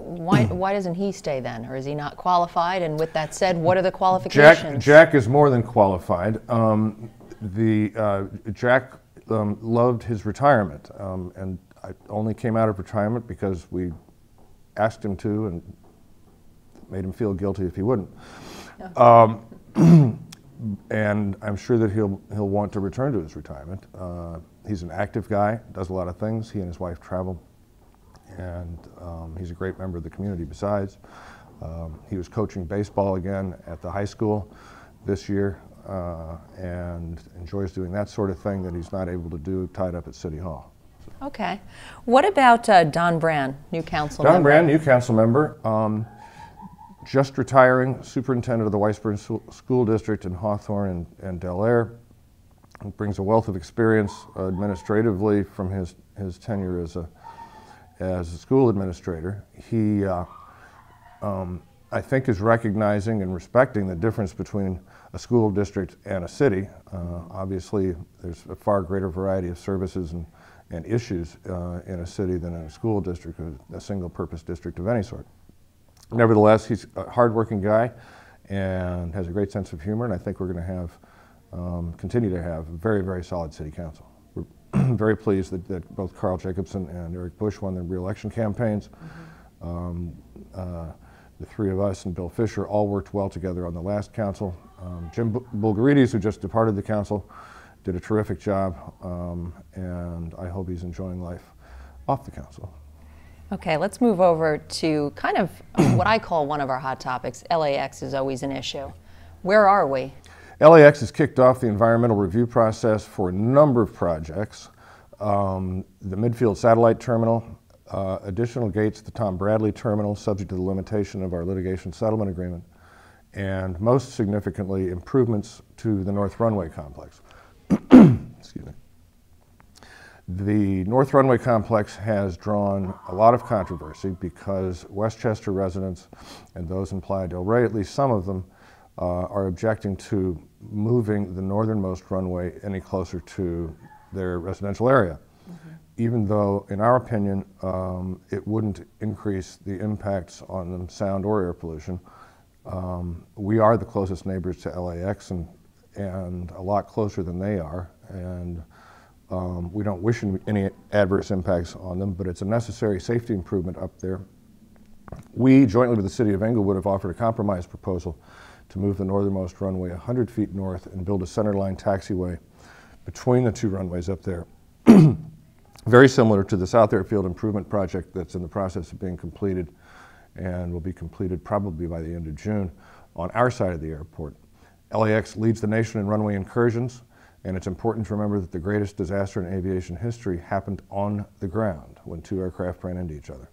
why doesn't he stay then? Or is he not qualified? And with that said, what are the qualifications? Jack is more than qualified. Jack loved his retirement, and I only came out of retirement because we asked him to and made him feel guilty if he wouldn't. And I'm sure that he'll want to return to his retirement. He's an active guy, does a lot of things. He and his wife travel, and he's a great member of the community besides. He was coaching baseball again at the high school this year, and enjoys doing that sort of thing that he's not able to do tied up at City Hall. Okay. What about Don Brand, new council member? Don Brand, new council member, just retiring, superintendent of the Weisburn School District in Hawthorne and Del Air. He brings a wealth of experience administratively from his tenure as a school administrator. He, I think, is recognizing and respecting the difference between a school district and a city. Obviously, there's a far greater variety of services and issues in a city than in a school district, a single-purpose district of any sort. Nevertheless, he's a hardworking guy and has a great sense of humor, and I think we're going to have, continue to have, a very, very solid city council. We're very pleased that both Carl Jacobson and Eric Bush won their re-election campaigns. The three of us and Bill Fisher all worked well together on the last council. Jim Bulgarides, who just departed the council, did a terrific job, and I hope he's enjoying life off the council. Okay, let's move over to kind of what I call one of our hot topics. LAX is always an issue. Where are we? LAX has kicked off the environmental review process for a number of projects. The Midfield Satellite Terminal, additional gates at the Tom Bradley Terminal, subject to the limitation of our litigation settlement agreement, and most significantly, improvements to the North Runway Complex. Excuse me. The North Runway Complex has drawn a lot of controversy because Westchester residents and those in Playa del Rey, at least some of them, are objecting to moving the northernmost runway any closer to their residential area. Even though, in our opinion, it wouldn't increase the impacts on them, sound or air pollution. We are the closest neighbors to LAX and a lot closer than they are, and we don't wish any adverse impacts on them, but it's a necessary safety improvement up there. We, jointly with the City of Englewood, have offered a compromise proposal to move the northernmost runway 100 feet north and build a centerline taxiway between the two runways up there. Very similar to the South Airfield Improvement Project that's in the process of being completed and will be completed probably by the end of June on our side of the airport. LAX leads the nation in runway incursions, and it's important to remember that the greatest disaster in aviation history happened on the ground when two aircraft ran into each other.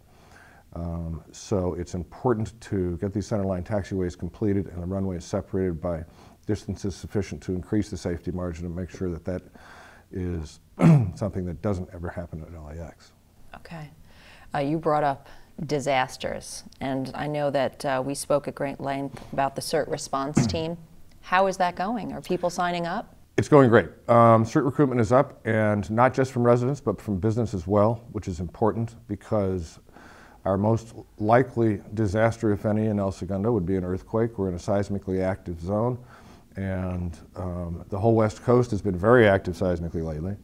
So it's important to get these centerline taxiways completed and the runway is separated by distances sufficient to increase the safety margin and make sure that that is something that doesn't ever happen at LAX. Okay. You brought up disasters, and I know that we spoke at great length about the CERT response team. How is that going? Are people signing up? It's going great. CERT recruitment is up, and not just from residents, but from business as well, which is important because our most likely disaster, if any, in El Segundo would be an earthquake. We're in a seismically active zone, and the whole West Coast has been very active seismically lately.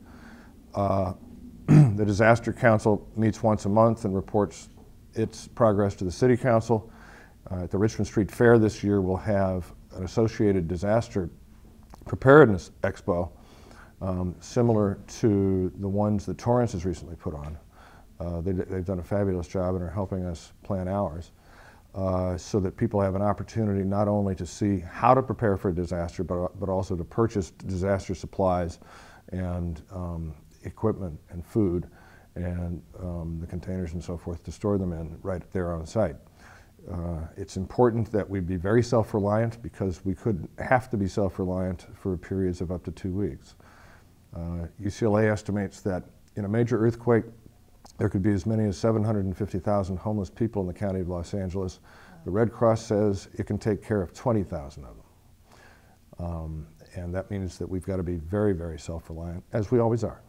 The Disaster Council meets once a month and reports its progress to the City Council. At the Richmond Street Fair this year, we'll have an associated disaster preparedness expo, similar to the ones that Torrance has recently put on. They've done a fabulous job and are helping us plan ours so that people have an opportunity not only to see how to prepare for a disaster, but also to purchase disaster supplies and equipment and food and the containers and so forth to store them in right there on site. It's important that we be very self-reliant because we could have to be self-reliant for periods of up to 2 weeks. UCLA estimates that in a major earthquake, there could be as many as 750,000 homeless people in the county of Los Angeles. The Red Cross says it can take care of 20,000 of them. And that means that we've got to be very, very self-reliant, as we always are.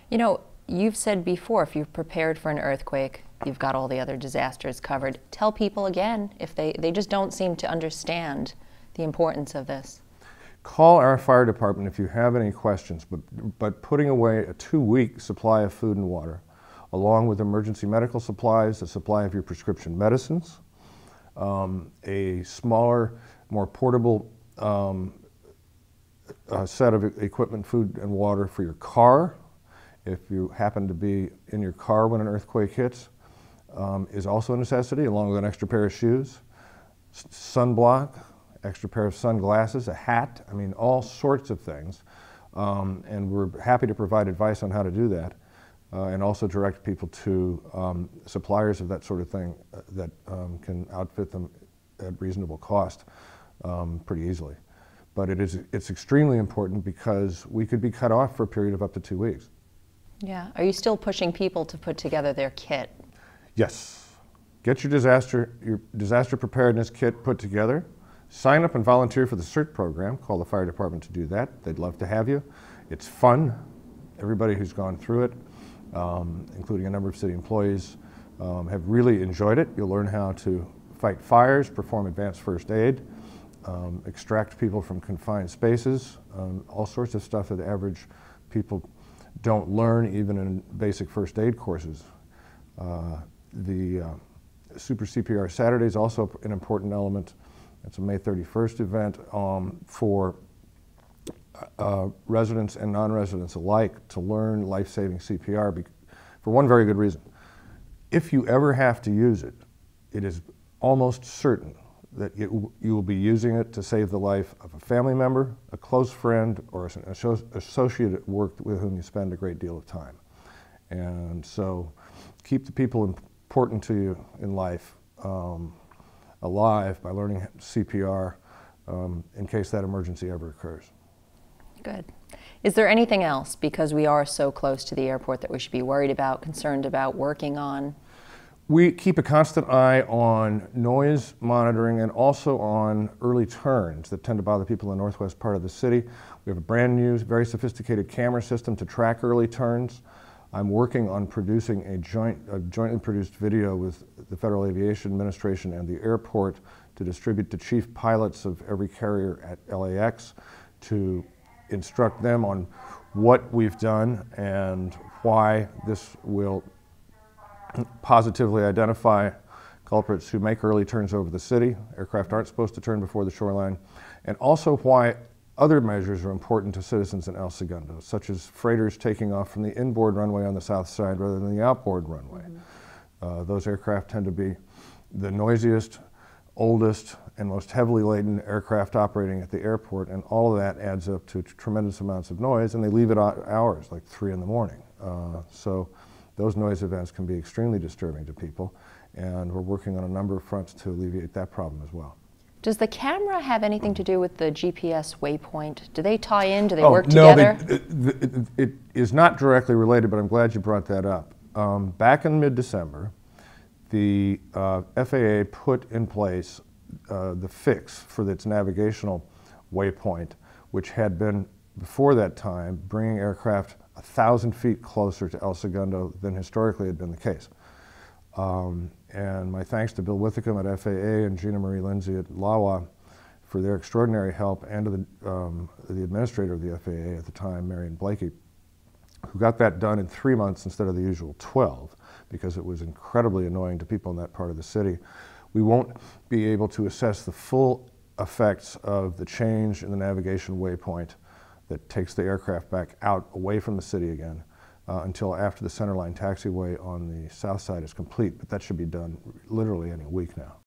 You know, you've said before, if you've prepared for an earthquake, you've got all the other disasters covered. Tell people again, if they just don't seem to understand the importance of this. Call our fire department if you have any questions, but putting away a 2-week supply of food and water, along with emergency medical supplies, a supply of your prescription medicines, a smaller, more portable set of equipment, food and water for your car, if you happen to be in your car when an earthquake hits, is also a necessity, along with an extra pair of shoes, sunblock, extra pair of sunglasses, a hat, I mean, all sorts of things. And we're happy to provide advice on how to do that, and also direct people to suppliers of that sort of thing that can outfit them at reasonable cost pretty easily. But it's extremely important because we could be cut off for a period of up to 2 weeks. Yeah. Are you still pushing people to put together their kit? Yes. Get your disaster preparedness kit put together. Sign up and volunteer for the CERT program. Call the fire department to do that. They'd love to have you. It's fun. Everybody who's gone through it, including a number of city employees, have really enjoyed it. You'll learn how to fight fires, perform advanced first aid, extract people from confined spaces, all sorts of stuff that average people don't learn even in basic first aid courses. The Super CPR Saturday is also an important element. It's a May 31st event for residents and non-residents alike to learn life-saving CPR for one very good reason. If you ever have to use it, it is almost certain that you will be using it to save the life of a family member, a close friend, or an associate at work with whom you spend a great deal of time. And so keep the people important to you in life alive by learning CPR in case that emergency ever occurs. Good. Is there anything else, because we are so close to the airport, that we should be worried about, concerned about, working on? We keep a constant eye on noise monitoring and also on early turns that tend to bother people in the northwest part of the city. We have a brand new, very sophisticated camera system to track early turns. I'm working on producing a jointly produced video with the Federal Aviation Administration and the airport to distribute to chief pilots of every carrier at LAX to instruct them on what we've done and why this will positively identify culprits who make early turns over the city. Aircraft aren't supposed to turn before the shoreline, and also why other measures are important to citizens in El Segundo, such as freighters taking off from the inboard runway on the south side rather than the outboard runway. Those aircraft tend to be the noisiest, oldest, and most heavily laden aircraft operating at the airport, and all of that adds up to tremendous amounts of noise, and they leave at hours, like 3 in the morning. So those noise events can be extremely disturbing to people, and we're working on a number of fronts to alleviate that problem as well. Does the camera have anything to do with the GPS waypoint? Do they tie in? Do they work together? No, it is not directly related, but I'm glad you brought that up. Back in mid-December, the FAA put in place the fix for its navigational waypoint, which had been, before that time, bringing aircraft 1,000 feet closer to El Segundo than historically had been the case. And my thanks to Bill Withicum at FAA and Gina Marie Lindsay at LAWA for their extraordinary help, and to the administrator of the FAA at the time, Marion Blakey, who got that done in 3 months instead of the usual 12, because it was incredibly annoying to people in that part of the city. We won't be able to assess the full effects of the change in the navigation waypoint that takes the aircraft back out away from the city again until after the centerline taxiway on the south side is complete, but that should be done literally any week now.